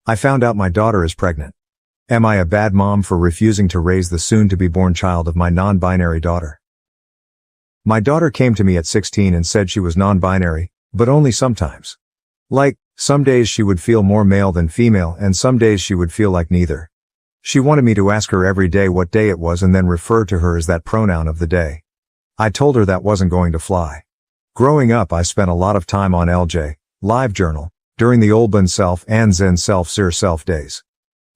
I found out my daughter is pregnant. Am I a bad mom for refusing to raise the soon-to-be-born child of my non-binary daughter? My daughter came to me at 16 and said she was non-binary, but only sometimes. Like, some days she would feel more male than female and some days she would feel like neither. She wanted me to ask her every day what day it was and then refer to her as that pronoun of the day. I told her that wasn't going to fly. Growing up I spent a lot of time on LJ, LiveJournal, during the Olban Self and Zen Self Sir Self days.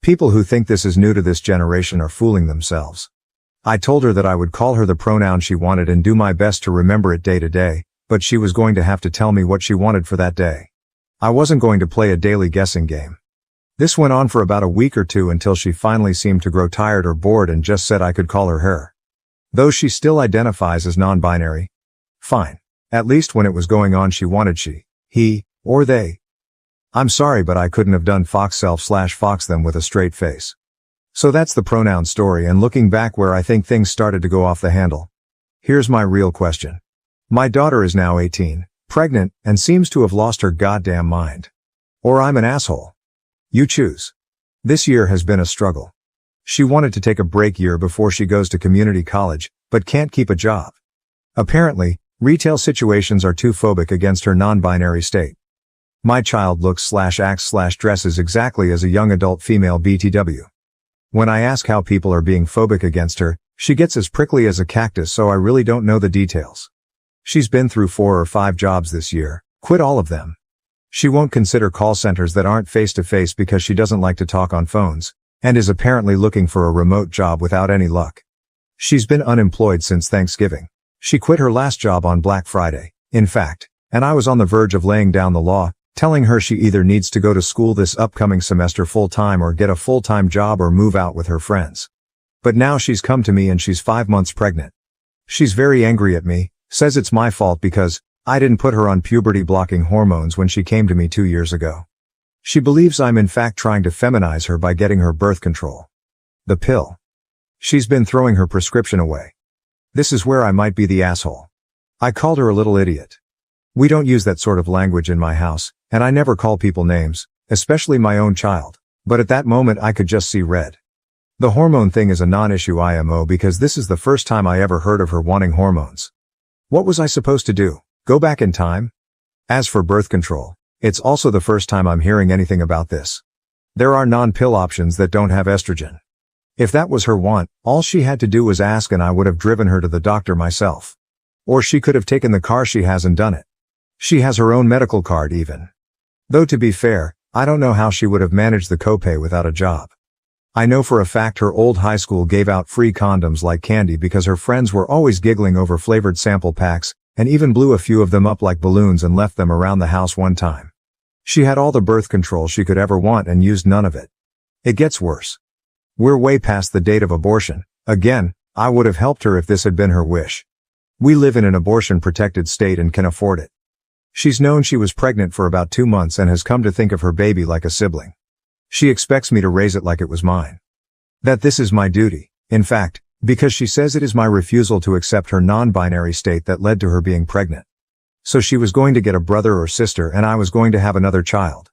People who think this is new to this generation are fooling themselves. I told her that I would call her the pronoun she wanted and do my best to remember it day to day, but she was going to have to tell me what she wanted for that day. I wasn't going to play a daily guessing game. This went on for about a week or two until she finally seemed to grow tired or bored and just said I could call her her. Though she still identifies as non-binary. Fine. At least when it was going on she wanted she, he, or they. I'm sorry but I couldn't have done fox self/fox them with a straight face. So that's the pronoun story and looking back where I think things started to go off the handle. Here's my real question. My daughter is now 18, pregnant, and seems to have lost her goddamn mind. Or I'm an asshole. You choose. This year has been a struggle. She wanted to take a break year before she goes to community college, but can't keep a job. Apparently, retail situations are too phobic against her non-binary state. My child looks/acts/dresses exactly as a young adult female BTW. When I ask how people are being phobic against her, she gets as prickly as a cactus so I really don't know the details. She's been through 4 or 5 jobs this year, quit all of them. She won't consider call centers that aren't face-to-face because she doesn't like to talk on phones, and is apparently looking for a remote job without any luck. She's been unemployed since Thanksgiving. She quit her last job on Black Friday, in fact, and I was on the verge of laying down the law, telling her she either needs to go to school this upcoming semester full-time or get a full-time job or move out with her friends. But now she's come to me and she's 5 months pregnant. She's very angry at me, says it's my fault because I didn't put her on puberty-blocking hormones when she came to me 2 years ago. She believes I'm in fact trying to feminize her by getting her birth control. The pill. She's been throwing her prescription away. This is where I might be the asshole. I called her a little idiot. We don't use that sort of language in my house, and I never call people names, especially my own child, but at that moment I could just see red. The hormone thing is a non-issue IMO because this is the first time I ever heard of her wanting hormones. What was I supposed to do? Go back in time? As for birth control, it's also the first time I'm hearing anything about this. There are non-pill options that don't have estrogen. If that was her want, all she had to do was ask and I would have driven her to the doctor myself. Or she could have taken the car she has and done it. She has her own medical card even. Though to be fair, I don't know how she would have managed the copay without a job. I know for a fact her old high school gave out free condoms like candy because her friends were always giggling over flavored sample packs, and even blew a few of them up like balloons and left them around the house one time. She had all the birth control she could ever want and used none of it. It gets worse. We're way past the date of abortion. Again, I would have helped her if this had been her wish. We live in an abortion-protected state and can afford it. She's known she was pregnant for about 2 months and has come to think of her baby like a sibling. She expects me to raise it like it was mine. That this is my duty, in fact, because she says it is my refusal to accept her non-binary state that led to her being pregnant. So she was going to get a brother or sister and I was going to have another child.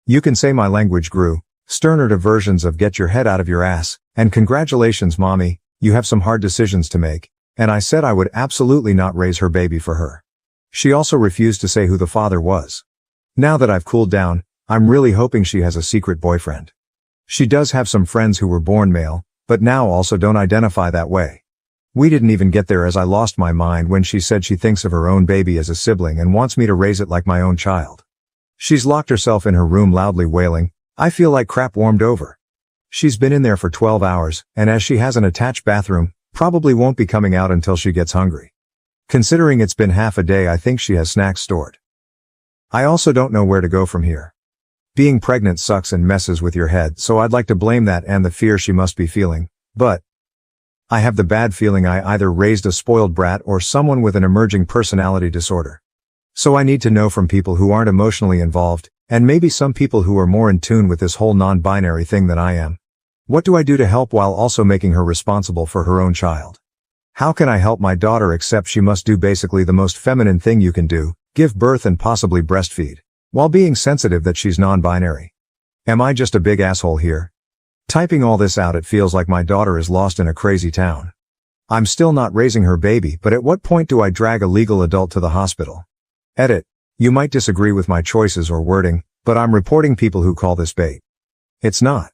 You can say my language grew, sterner to versions of get your head out of your ass, and congratulations mommy, you have some hard decisions to make, and I said I would absolutely not raise her baby for her. She also refused to say who the father was. Now that I've cooled down, I'm really hoping she has a secret boyfriend. She does have some friends who were born male, but now also don't identify that way. We didn't even get there as I lost my mind when she said she thinks of her own baby as a sibling and wants me to raise it like my own child. She's locked herself in her room loudly wailing, I feel like crap warmed over. She's been in there for 12 hours, and as she has an attached bathroom, probably won't be coming out until she gets hungry. Considering it's been half a day, I think she has snacks stored. I also don't know where to go from here. Being pregnant sucks and messes with your head, so I'd like to blame that and the fear she must be feeling, but I have the bad feeling I either raised a spoiled brat or someone with an emerging personality disorder. So I need to know from people who aren't emotionally involved, and maybe some people who are more in tune with this whole non-binary thing than I am. What do I do to help while also making her responsible for her own child? How can I help my daughter except she must do basically the most feminine thing you can do, give birth and possibly breastfeed, while being sensitive that she's non-binary? Am I just a big asshole here? Typing all this out, it feels like my daughter is lost in a crazy town. I'm still not raising her baby, but at what point do I drag a legal adult to the hospital? Edit. You might disagree with my choices or wording, but I'm reporting people who call this bait. It's not.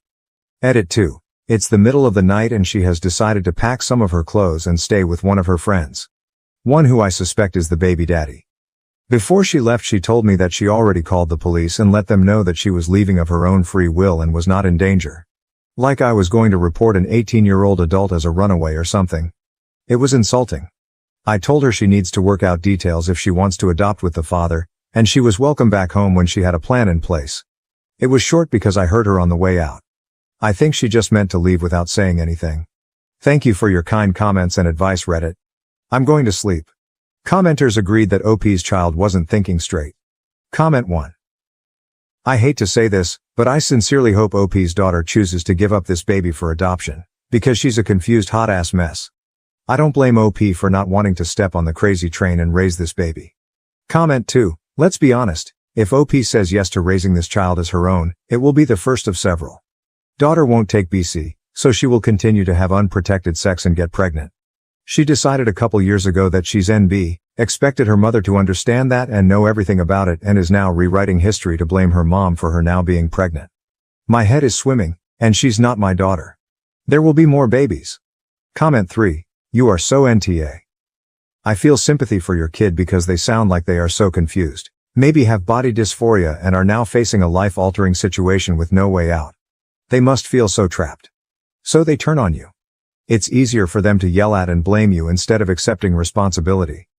Edit 2. It's the middle of the night and she has decided to pack some of her clothes and stay with one of her friends. One who I suspect is the baby daddy. Before she left, she told me that she already called the police and let them know that she was leaving of her own free will and was not in danger. Like I was going to report an 18-year-old adult as a runaway or something. It was insulting. I told her she needs to work out details if she wants to adopt with the father, and she was welcome back home when she had a plan in place. It was short because I heard her on the way out. I think she just meant to leave without saying anything. Thank you for your kind comments and advice, Reddit. I'm going to sleep. Commenters agreed that OP's child wasn't thinking straight. Comment 1. I hate to say this, but I sincerely hope OP's daughter chooses to give up this baby for adoption, because she's a confused hot-ass mess. I don't blame OP for not wanting to step on the crazy train and raise this baby. Comment 2. Let's be honest, if OP says yes to raising this child as her own, it will be the first of several. Daughter won't take BC, so she will continue to have unprotected sex and get pregnant. She decided a couple years ago that she's NB, expected her mother to understand that and know everything about it, and is now rewriting history to blame her mom for her now being pregnant. My head is swimming, and she's not my daughter. There will be more babies. Comment 3. You are so NTA. I feel sympathy for your kid because they sound like they are so confused, maybe have body dysphoria and are now facing a life-altering situation with no way out. They must feel so trapped. So they turn on you. It's easier for them to yell at and blame you instead of accepting responsibility.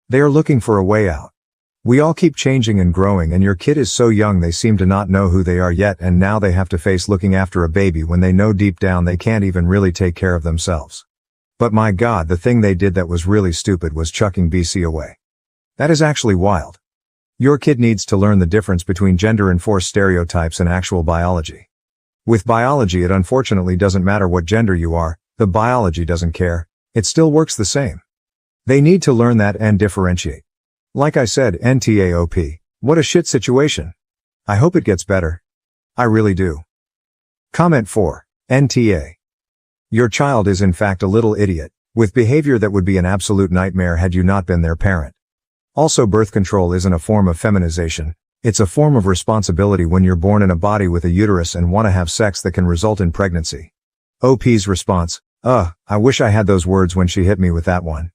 They are looking for a way out. We all keep changing and growing, and your kid is so young they seem to not know who they are yet, and now they have to face looking after a baby when they know deep down they can't even really take care of themselves. But my God, the thing they did that was really stupid was chucking BC away. That is actually wild. Your kid needs to learn the difference between gender-enforced stereotypes and actual biology. With biology, it unfortunately doesn't matter what gender you are, the biology doesn't care, it still works the same. They need to learn that and differentiate. Like I said, NTAOP, what a shit situation. I hope it gets better. I really do. Comment 4. NTA. Your child is in fact a little idiot, with behavior that would be an absolute nightmare had you not been their parent. Also, birth control isn't a form of feminization, it's a form of responsibility when you're born in a body with a uterus and want to have sex that can result in pregnancy. OP's response, I wish I had those words when she hit me with that one.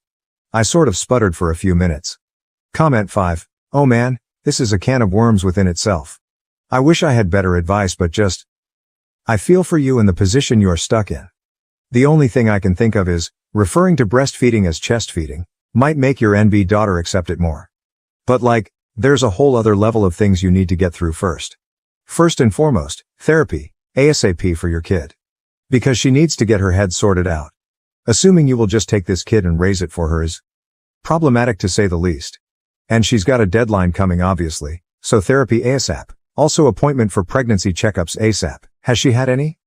I sort of sputtered for a few minutes. Comment 5. Oh man, this is a can of worms within itself. I wish I had better advice, but just, I feel for you in the position you are stuck in. The only thing I can think of is, referring to breastfeeding as chest feeding, might make your NB daughter accept it more. But like, there's a whole other level of things you need to get through first. First and foremost, therapy, ASAP for your kid. Because she needs to get her head sorted out. Assuming you will just take this kid and raise it for her is problematic to say the least. And she's got a deadline coming obviously, so therapy ASAP. Also appointment for pregnancy checkups ASAP. Has she had any?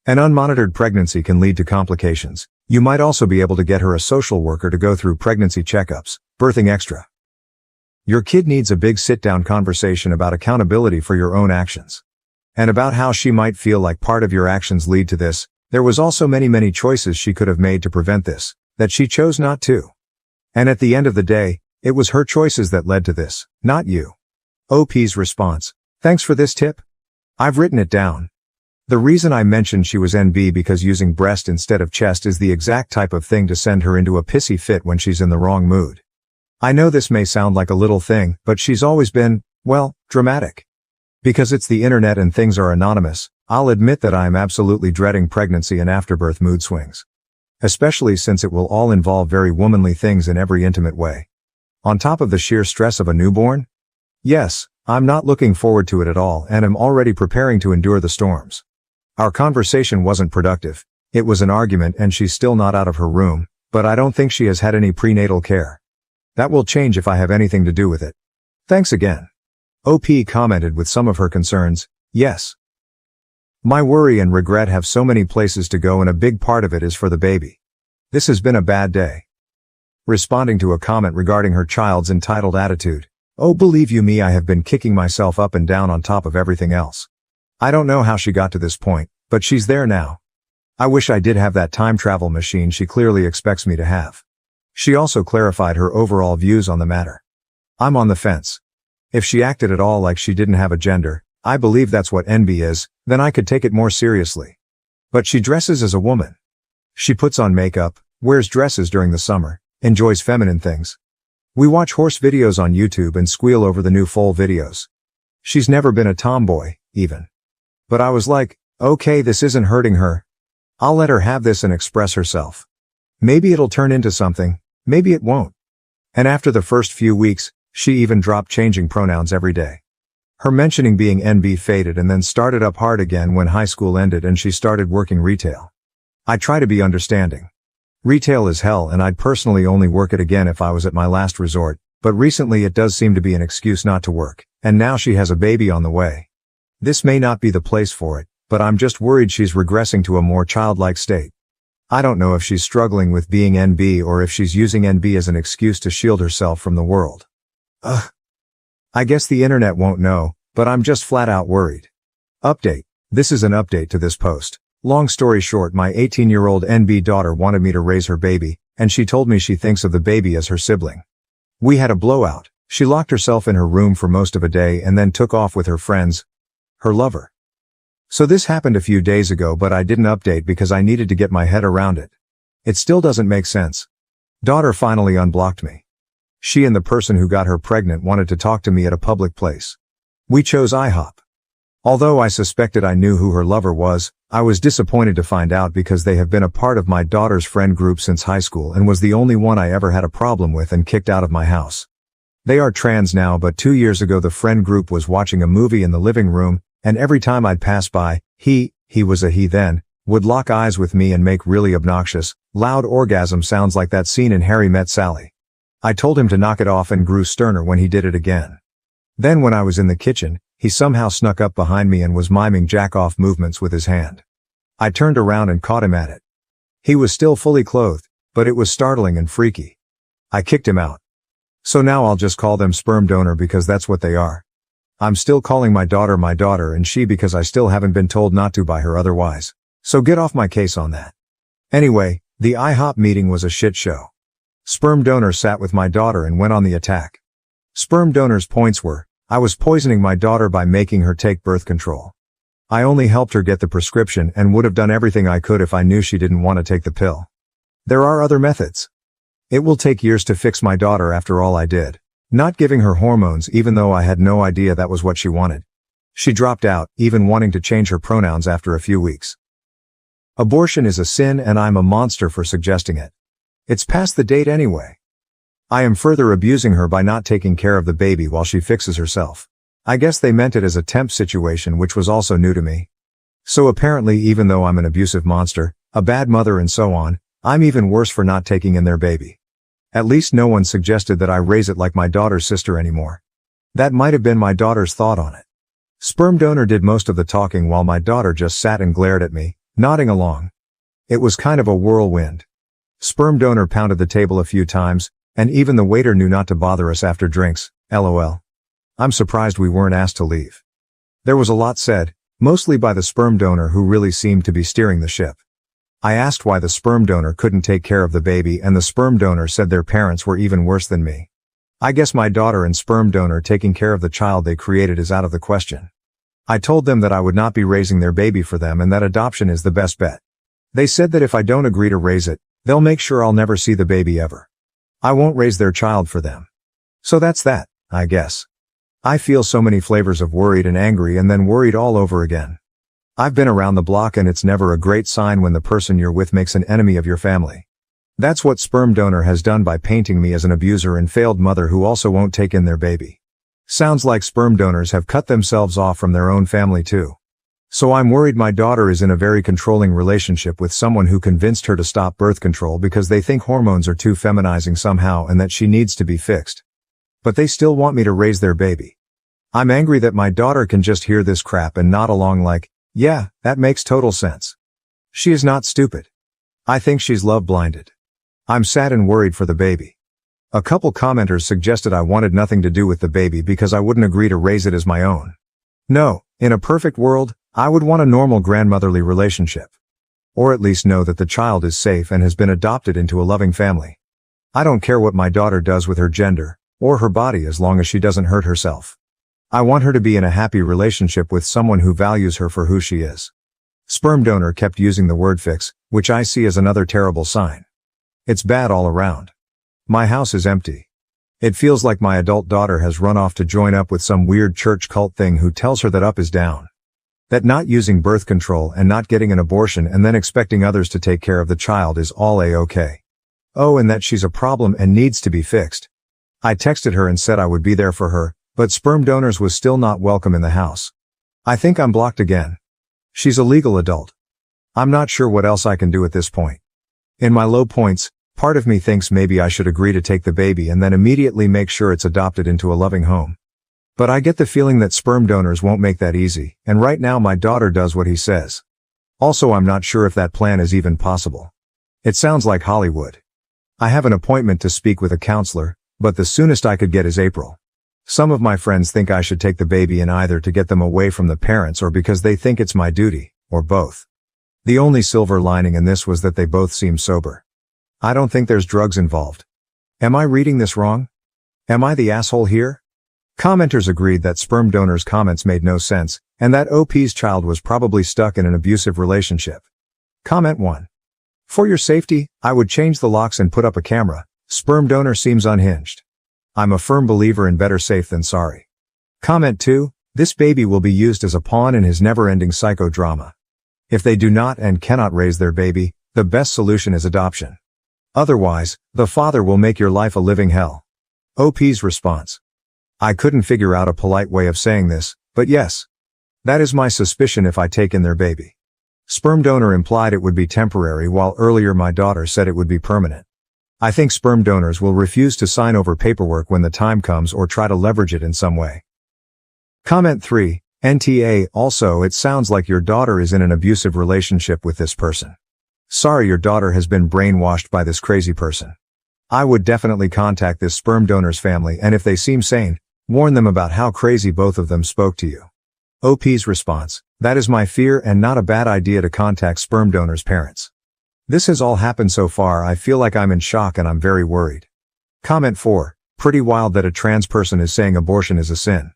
An unmonitored pregnancy can lead to complications. You might also be able to get her a social worker to go through pregnancy checkups, birthing extra. Your kid needs a big sit-down conversation about accountability for your own actions. And about how she might feel like part of your actions lead to this. There was also many choices she could have made to prevent this, that she chose not to. And at the end of the day, it was her choices that led to this, not you. OP's response. Thanks for this tip. I've written it down. The reason I mentioned she was NB because using breast instead of chest is the exact type of thing to send her into a pissy fit when she's in the wrong mood. I know this may sound like a little thing, but she's always been, well, dramatic. Because it's the internet and things are anonymous, I'll admit that I am absolutely dreading pregnancy and afterbirth mood swings. Especially since it will all involve very womanly things in every intimate way. On top of the sheer stress of a newborn? Yes, I'm not looking forward to it at all and am already preparing to endure the storms. Our conversation wasn't productive. It was an argument and she's still not out of her room, but I don't think she has had any prenatal care. That will change if I have anything to do with it. Thanks again. OP commented with some of her concerns, yes. My worry and regret have so many places to go and a big part of it is for the baby. This has been a bad day. Responding to a comment regarding her child's entitled attitude. Oh, believe you me, I have been kicking myself up and down on top of everything else. I don't know how she got to this point, but she's there now. I wish I did have that time travel machine she clearly expects me to have. She also clarified her overall views on the matter. I'm on the fence. If she acted at all like she didn't have a gender, I believe that's what NB is, then I could take it more seriously. But she dresses as a woman. She puts on makeup, wears dresses during the summer, enjoys feminine things. We watch horse videos on YouTube and squeal over the new foal videos. She's never been a tomboy, even. But I was like, okay, this isn't hurting her. I'll let her have this and express herself. Maybe it'll turn into something, maybe it won't. And after the first few weeks, she even dropped changing pronouns every day. Her mentioning being NB faded and then started up hard again when high school ended and she started working retail. I try to be understanding. Retail is hell and I'd personally only work it again if I was at my last resort, but recently it does seem to be an excuse not to work, and now she has a baby on the way. This may not be the place for it, but I'm just worried she's regressing to a more childlike state. I don't know if she's struggling with being NB or if she's using NB as an excuse to shield herself from the world. Ugh. I guess the internet won't know, but I'm just flat out worried. Update. This is an update to this post. Long story short, my 18-year-old NB daughter wanted me to raise her baby, and she told me she thinks of the baby as her sibling. We had a blowout. She locked herself in her room for most of a day and then took off with her friends, her lover. So this happened a few days ago, but I didn't update because I needed to get my head around it. It still doesn't make sense. Daughter finally unblocked me. She and the person who got her pregnant wanted to talk to me at a public place. We chose IHOP. Although I suspected I knew who her lover was, I was disappointed to find out because they have been a part of my daughter's friend group since high school and was the only one I ever had a problem with and kicked out of my house. They are trans now, but 2 years ago the friend group was watching a movie in the living room, and every time I'd pass by, he was a he then, would lock eyes with me and make really obnoxious, loud orgasm sounds like that scene in Harry Met Sally. I told him to knock it off and grew sterner when he did it again. Then when I was in the kitchen, he somehow snuck up behind me and was miming jack-off movements with his hand. I turned around and caught him at it. He was still fully clothed, but it was startling and freaky. I kicked him out. So now I'll just call them sperm donor because that's what they are. I'm still calling my daughter and she because I still haven't been told not to by her otherwise. So get off my case on that. Anyway, the IHOP meeting was a shit show. Sperm donor sat with my daughter and went on the attack. Sperm donor's points were, I was poisoning my daughter by making her take birth control. I only helped her get the prescription and would have done everything I could if I knew she didn't want to take the pill. There are other methods. It will take years to fix my daughter after all I did. Not giving her hormones even though I had no idea that was what she wanted. She dropped out, even wanting to change her pronouns after a few weeks. Abortion is a sin and I'm a monster for suggesting it. It's past the date anyway. I am further abusing her by not taking care of the baby while she fixes herself. I guess they meant it as a temp situation, which was also new to me. So apparently even though I'm an abusive monster, a bad mother and so on, I'm even worse for not taking in their baby. At least no one suggested that I raise it like my daughter's sister anymore. That might have been my daughter's thought on it. Sperm donor did most of the talking while my daughter just sat and glared at me, nodding along. It was kind of a whirlwind. Sperm donor pounded the table a few times, and even the waiter knew not to bother us after drinks, lol. I'm surprised we weren't asked to leave. There was a lot said, mostly by the sperm donor who really seemed to be steering the ship. I asked why the sperm donor couldn't take care of the baby and the sperm donor said their parents were even worse than me. I guess my daughter and sperm donor taking care of the child they created is out of the question. I told them that I would not be raising their baby for them and that adoption is the best bet. They said that if I don't agree to raise it, they'll make sure I'll never see the baby ever. I won't raise their child for them. So that's that, I guess. I feel so many flavors of worried and angry and then worried all over again. I've been around the block and it's never a great sign when the person you're with makes an enemy of your family. That's what sperm donor has done by painting me as an abuser and failed mother who also won't take in their baby. Sounds like sperm donors have cut themselves off from their own family too. So I'm worried my daughter is in a very controlling relationship with someone who convinced her to stop birth control because they think hormones are too feminizing somehow and that she needs to be fixed. But they still want me to raise their baby. I'm angry that my daughter can just hear this crap and nod along like, yeah, that makes total sense. She is not stupid. I think she's love blinded. I'm sad and worried for the baby. A couple commenters suggested I wanted nothing to do with the baby because I wouldn't agree to raise it as my own. No, in a perfect world, I would want a normal grandmotherly relationship. Or at least know that the child is safe and has been adopted into a loving family. I don't care what my daughter does with her gender, or her body as long as she doesn't hurt herself. I want her to be in a happy relationship with someone who values her for who she is. Sperm donor kept using the word fix, which I see as another terrible sign. It's bad all around. My house is empty. It feels like my adult daughter has run off to join up with some weird church cult thing who tells her that up is down. That not using birth control and not getting an abortion and then expecting others to take care of the child is all a-okay. Oh, and that she's a problem and needs to be fixed. I texted her and said I would be there for her, but sperm donors was still not welcome in the house. I think I'm blocked again. She's a legal adult. I'm not sure what else I can do at this point. In my low points, part of me thinks maybe I should agree to take the baby and then immediately make sure it's adopted into a loving home. But I get the feeling that sperm donors won't make that easy, and right now my daughter does what he says. Also, I'm not sure if that plan is even possible. It sounds like Hollywood. I have an appointment to speak with a counselor, but the soonest I could get is April. Some of my friends think I should take the baby in either to get them away from the parents or because they think it's my duty, or both. The only silver lining in this was that they both seem sober. I don't think there's drugs involved. Am I reading this wrong? Am I the asshole here? Commenters agreed that sperm donors' comments made no sense, and that OP's child was probably stuck in an abusive relationship. Comment 1. For your safety, I would change the locks and put up a camera. Sperm donor seems unhinged. I'm a firm believer in better safe than sorry. Comment 2. This baby will be used as a pawn in his never-ending psychodrama. If they do not and cannot raise their baby, the best solution is adoption. Otherwise, the father will make your life a living hell. OP's response. I couldn't figure out a polite way of saying this, but yes. That is my suspicion if I take in their baby. Sperm donor implied it would be temporary while earlier my daughter said it would be permanent. I think sperm donors will refuse to sign over paperwork when the time comes or try to leverage it in some way. Comment 3. NTA. Also, it sounds like your daughter is in an abusive relationship with this person. Sorry your daughter has been brainwashed by this crazy person. I would definitely contact this sperm donor's family and if they seem sane, warn them about how crazy both of them spoke to you. OP's response. That is my fear and not a bad idea to contact sperm donor's parents. This has all happened so far. I feel like I'm in shock and I'm very worried. Comment 4. Pretty wild that a trans person is saying abortion is a sin.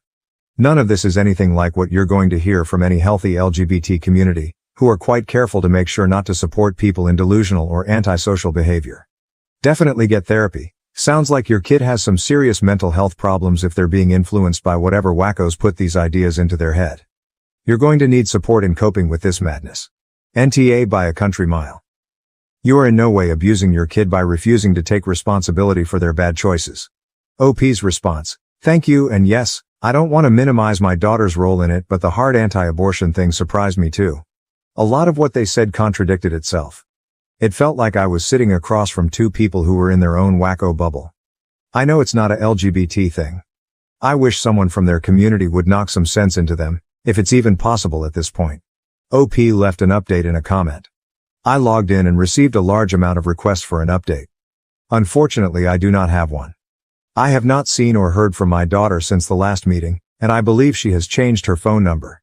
None of this is anything like what you're going to hear from any healthy LGBT community, who are quite careful to make sure not to support people in delusional or antisocial behavior. Definitely get therapy. Sounds like your kid has some serious mental health problems if they're being influenced by whatever wackos put these ideas into their head. You're going to need support in coping with this madness. NTA by a country mile. You are in no way abusing your kid by refusing to take responsibility for their bad choices. OP's response. Thank you and yes, I don't want to minimize my daughter's role in it but the hard anti-abortion thing surprised me too. A lot of what they said contradicted itself. It felt like I was sitting across from two people who were in their own wacko bubble. I know it's not a LGBT thing. I wish someone from their community would knock some sense into them, if it's even possible at this point. OP left an update in a comment. I logged in and received a large amount of requests for an update. Unfortunately, I do not have one. I have not seen or heard from my daughter since the last meeting, and I believe she has changed her phone number.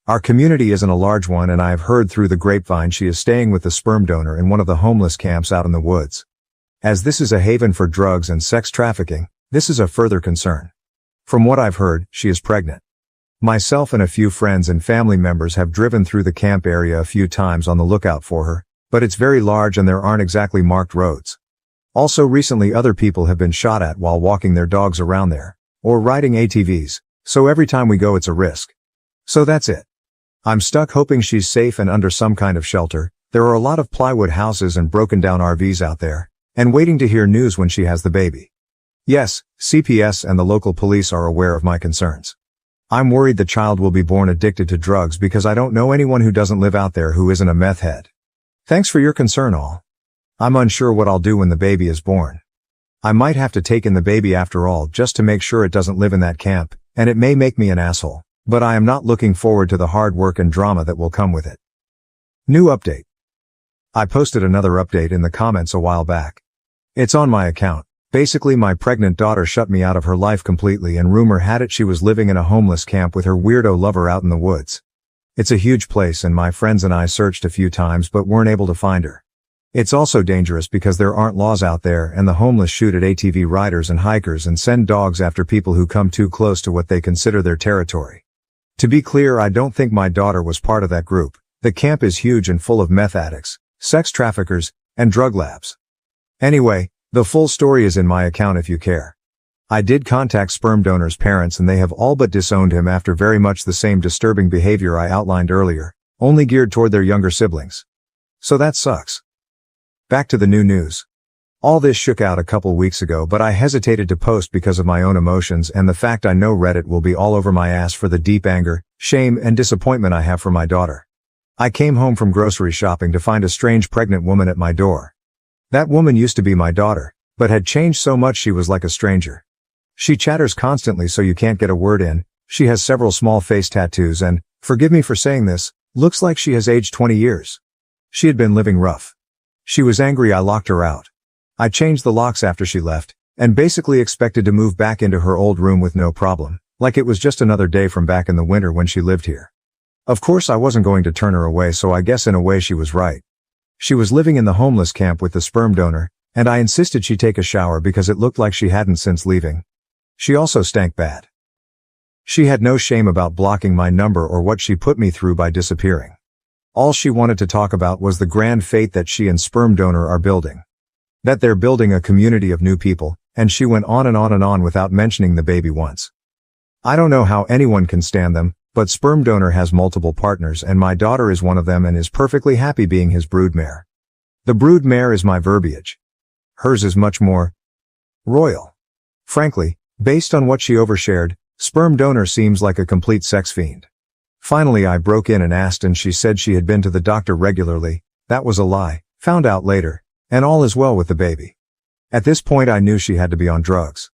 Our community isn't a large one and I have heard through the grapevine she is staying with the sperm donor in one of the homeless camps out in the woods. As this is a haven for drugs and sex trafficking, this is a further concern. From what I've heard, she is pregnant. Myself and a few friends and family members have driven through the camp area a few times on the lookout for her, but it's very large and there aren't exactly marked roads. Also recently other people have been shot at while walking their dogs around there, or riding ATVs, so every time we go it's a risk. So that's it. I'm stuck hoping she's safe and under some kind of shelter. There are a lot of plywood houses and broken down RVs out there, and waiting to hear news when she has the baby. Yes, CPS and the local police are aware of my concerns. I'm worried the child will be born addicted to drugs because I don't know anyone who doesn't live out there who isn't a meth head. Thanks for your concern all. I'm unsure what I'll do when the baby is born. I might have to take in the baby after all just to make sure it doesn't live in that camp, and it may make me an asshole. But I am not looking forward to the hard work and drama that will come with it. New update. I posted another update in the comments a while back. It's on my account. Basically my pregnant daughter shut me out of her life completely and rumor had it she was living in a homeless camp with her weirdo lover out in the woods. It's a huge place and my friends and I searched a few times but weren't able to find her. It's also dangerous because there aren't laws out there and the homeless shoot at ATV riders and hikers and send dogs after people who come too close to what they consider their territory. To be clear, I don't think my daughter was part of that group. The camp is huge and full of meth addicts, sex traffickers, and drug labs. Anyway, the full story is in my account if you care. I did contact sperm donor's parents and they have all but disowned him after very much the same disturbing behavior I outlined earlier, only geared toward their younger siblings. So that sucks. Back to the new news. All this shook out a couple weeks ago but I hesitated to post because of my own emotions and the fact I know Reddit will be all over my ass for the deep anger, shame and disappointment I have for my daughter. I came home from grocery shopping to find a strange pregnant woman at my door. That woman used to be my daughter, but had changed so much she was like a stranger. She chatters constantly so you can't get a word in, she has several small face tattoos and, forgive me for saying this, looks like she has aged 20 years. She had been living rough. She was angry I locked her out. I changed the locks after she left, and basically expected to move back into her old room with no problem, like it was just another day from back in the winter when she lived here. Of course I wasn't going to turn her away so I guess in a way she was right. She was living in the homeless camp with the sperm donor, and I insisted she take a shower because it looked like she hadn't since leaving. She also stank bad. She had no shame about blocking my number or what she put me through by disappearing. All she wanted to talk about was the grand fate that she and sperm donor are building. That they're building a community of new people, and she went on and on and on without mentioning the baby once. I don't know how anyone can stand them, but sperm donor has multiple partners and my daughter is one of them and is perfectly happy being his broodmare. The broodmare is my verbiage. Hers is much more royal. Frankly, based on what she overshared, sperm donor seems like a complete sex fiend. Finally I broke in and asked and she said she had been to the doctor regularly. That was a lie, found out later, and all is well with the baby. At this point I knew she had to be on drugs.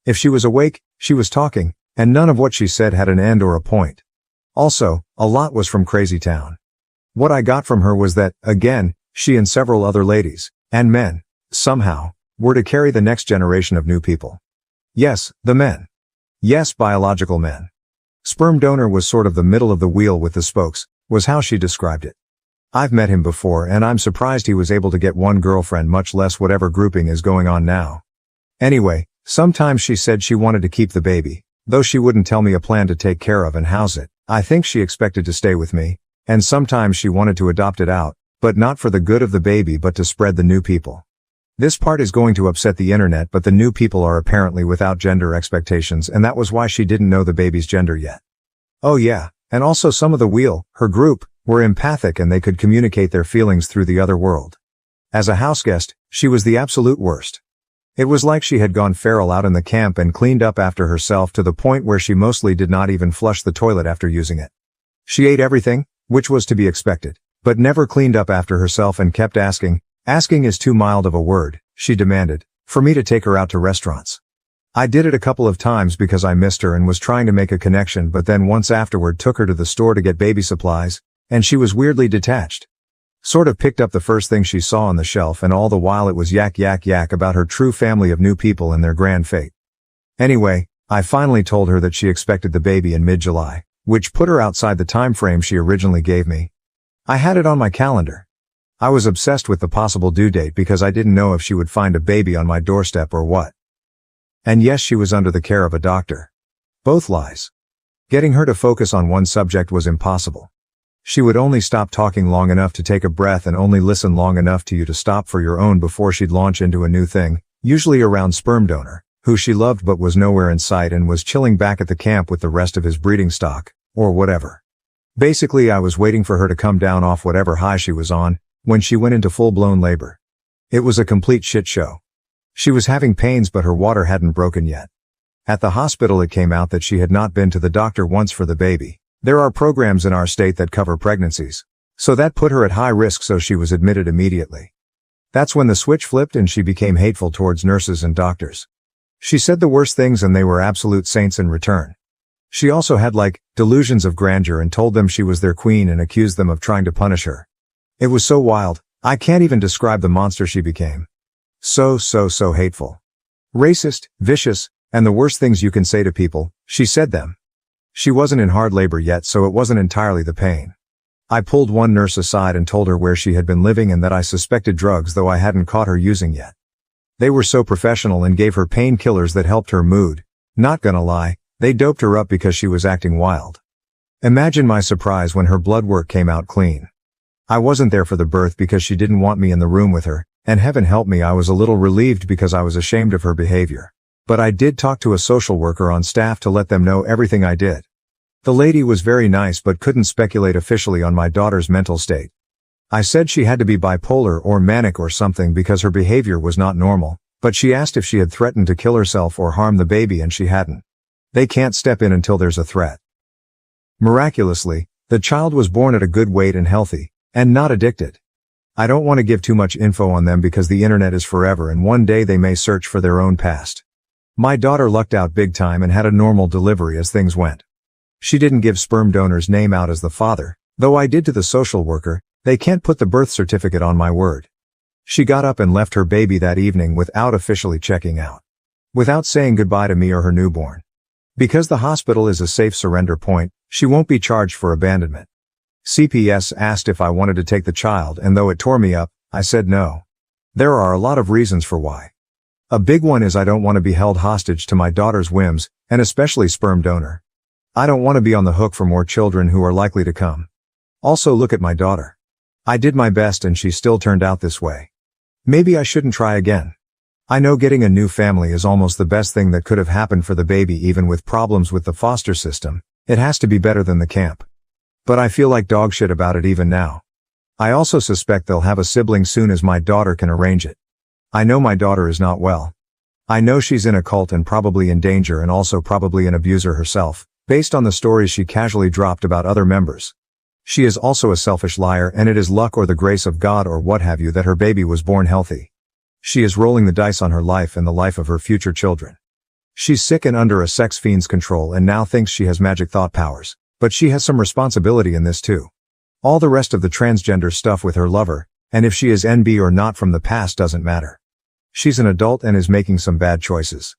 If she was awake, she was talking, and none of what she said had an end or a point. Also, a lot was from Crazy Town. What I got from her was that, again, she and several other ladies, and men, somehow, were to carry the next generation of new people. Yes, the men. Yes, biological men. Sperm donor was sort of the middle of the wheel with the spokes, was how she described it. I've met him before and I'm surprised he was able to get one girlfriend, much less whatever grouping is going on now. Anyway, sometimes she said she wanted to keep the baby, though she wouldn't tell me a plan to take care of and house it. I think she expected to stay with me, and sometimes she wanted to adopt it out, but not for the good of the baby but to spread the new people. This part is going to upset the internet but the new people are apparently without gender expectations and that was why she didn't know the baby's gender yet. Oh yeah, and also some of the wheel, her group, were empathic and they could communicate their feelings through the other world. As a houseguest, she was the absolute worst. It was like she had gone feral out in the camp and cleaned up after herself to the point where she mostly did not even flush the toilet after using it. She ate everything, which was to be expected, but never cleaned up after herself and kept asking is too mild of a word, she demanded, for me to take her out to restaurants. I did it a couple of times because I missed her and was trying to make a connection but then once afterward took her to the store to get baby supplies, and she was weirdly detached. Sort of picked up the first thing she saw on the shelf and all the while it was yak about her true family of new people and their grand fate. Anyway, I finally told her that she expected the baby in mid-July, which put her outside the time frame she originally gave me. I had it on my calendar. I was obsessed with the possible due date because I didn't know if she would find a baby on my doorstep or what. And yes, she was under the care of a doctor. Both lies. Getting her to focus on one subject was impossible. She would only stop talking long enough to take a breath and only listen long enough to you to stop for your own before she'd launch into a new thing, usually around sperm donor, who she loved but was nowhere in sight and was chilling back at the camp with the rest of his breeding stock, or whatever. Basically I was waiting for her to come down off whatever high she was on, when she went into full-blown labor. It was a complete shit show. She was having pains but her water hadn't broken yet. At the hospital it came out that she had not been to the doctor once for the baby. There are programs in our state that cover pregnancies. So that put her at high risk so she was admitted immediately. That's when the switch flipped and she became hateful towards nurses and doctors. She said the worst things and they were absolute saints in return. She also had delusions of grandeur and told them she was their queen and accused them of trying to punish her. It was so wild, I can't even describe the monster she became. So hateful. Racist, vicious, and the worst things you can say to people, she said them. She wasn't in hard labor yet, so it wasn't entirely the pain. I pulled one nurse aside and told her where she had been living and that I suspected drugs, though I hadn't caught her using yet. They were so professional and gave her painkillers that helped her mood. Not gonna lie, they doped her up because she was acting wild. Imagine my surprise when her blood work came out clean. I wasn't there for the birth because she didn't want me in the room with her, and heaven help me, I was a little relieved because I was ashamed of her behavior. But I did talk to a social worker on staff to let them know everything I did. The lady was very nice but couldn't speculate officially on my daughter's mental state. I said she had to be bipolar or manic or something because her behavior was not normal, but she asked if she had threatened to kill herself or harm the baby, and she hadn't. They can't step in until there's a threat. Miraculously, the child was born at a good weight and healthy, and not addicted. I don't want to give too much info on them because the internet is forever and one day they may search for their own past. My daughter lucked out big time and had a normal delivery as things went. She didn't give sperm donor's name out as the father, though I did to the social worker. They can't put the birth certificate on my word. She got up and left her baby that evening without officially checking out. Without saying goodbye to me or her newborn. Because the hospital is a safe surrender point, she won't be charged for abandonment. CPS asked if I wanted to take the child, and though it tore me up, I said no. There are a lot of reasons for why. A big one is I don't want to be held hostage to my daughter's whims, and especially sperm donor. I don't want to be on the hook for more children who are likely to come. Also, look at my daughter. I did my best and she still turned out this way. Maybe I shouldn't try again. I know getting a new family is almost the best thing that could have happened for the baby, even with problems with the foster system. It has to be better than the camp. But I feel like dog shit about it even now. I also suspect they'll have a sibling soon as my daughter can arrange it. I know my daughter is not well. I know she's in a cult and probably in danger and also probably an abuser herself, based on the stories she casually dropped about other members. She is also a selfish liar, and it is luck or the grace of God or what have you that her baby was born healthy. She is rolling the dice on her life and the life of her future children. She's sick and under a sex fiend's control and now thinks she has magic thought powers, but she has some responsibility in this too. All the rest of the transgender stuff with her lover, and if she is NB or not from the past doesn't matter. She's an adult and is making some bad choices.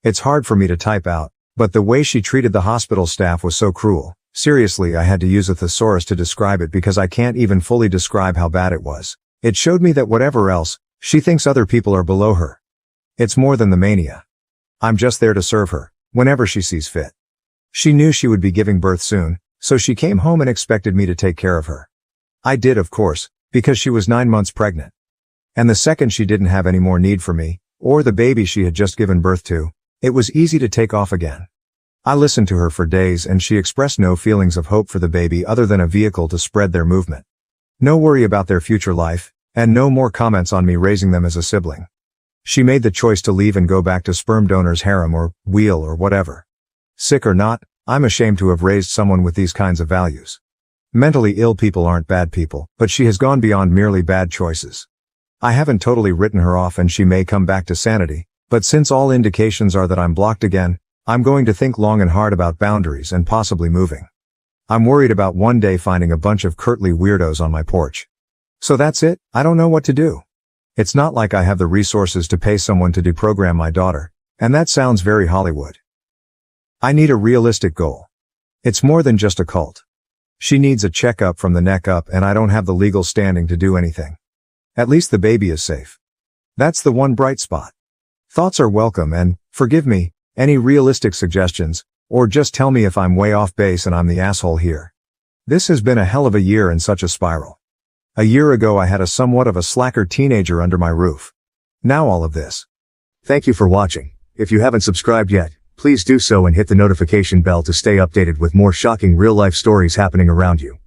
It's hard for me to type out, but the way she treated the hospital staff was so cruel. Seriously, I had to use a thesaurus to describe it because I can't even fully describe how bad it was. It showed me that whatever else, she thinks other people are below her. It's more than the mania. I'm just there to serve her, whenever she sees fit. She knew she would be giving birth soon, so she came home and expected me to take care of her. I did, of course, because she was 9 months pregnant. And the second she didn't have any more need for me, or the baby she had just given birth to, it was easy to take off again. I listened to her for days and she expressed no feelings of hope for the baby other than a vehicle to spread their movement. No worry about their future life, and no more comments on me raising them as a sibling. She made the choice to leave and go back to sperm donor's harem or wheel or whatever. Sick or not, I'm ashamed to have raised someone with these kinds of values. Mentally ill people aren't bad people, but she has gone beyond merely bad choices. I haven't totally written her off and she may come back to sanity, but since all indications are that I'm blocked again, I'm going to think long and hard about boundaries and possibly moving. I'm worried about one day finding a bunch of curtly weirdos on my porch. So that's it, I don't know what to do. It's not like I have the resources to pay someone to deprogram my daughter, and that sounds very Hollywood. I need a realistic goal. It's more than just a cult. She needs a checkup from the neck up and I don't have the legal standing to do anything. At least the baby is safe. That's the one bright spot. Thoughts are welcome and, forgive me, any realistic suggestions, or just tell me if I'm way off base and I'm the asshole here. This has been a hell of a year and such a spiral. A year ago I had a somewhat of a slacker teenager under my roof. Now all of this. Thank you for watching. If you haven't subscribed yet, please do so and hit the notification bell to stay updated with more shocking real-life stories happening around you.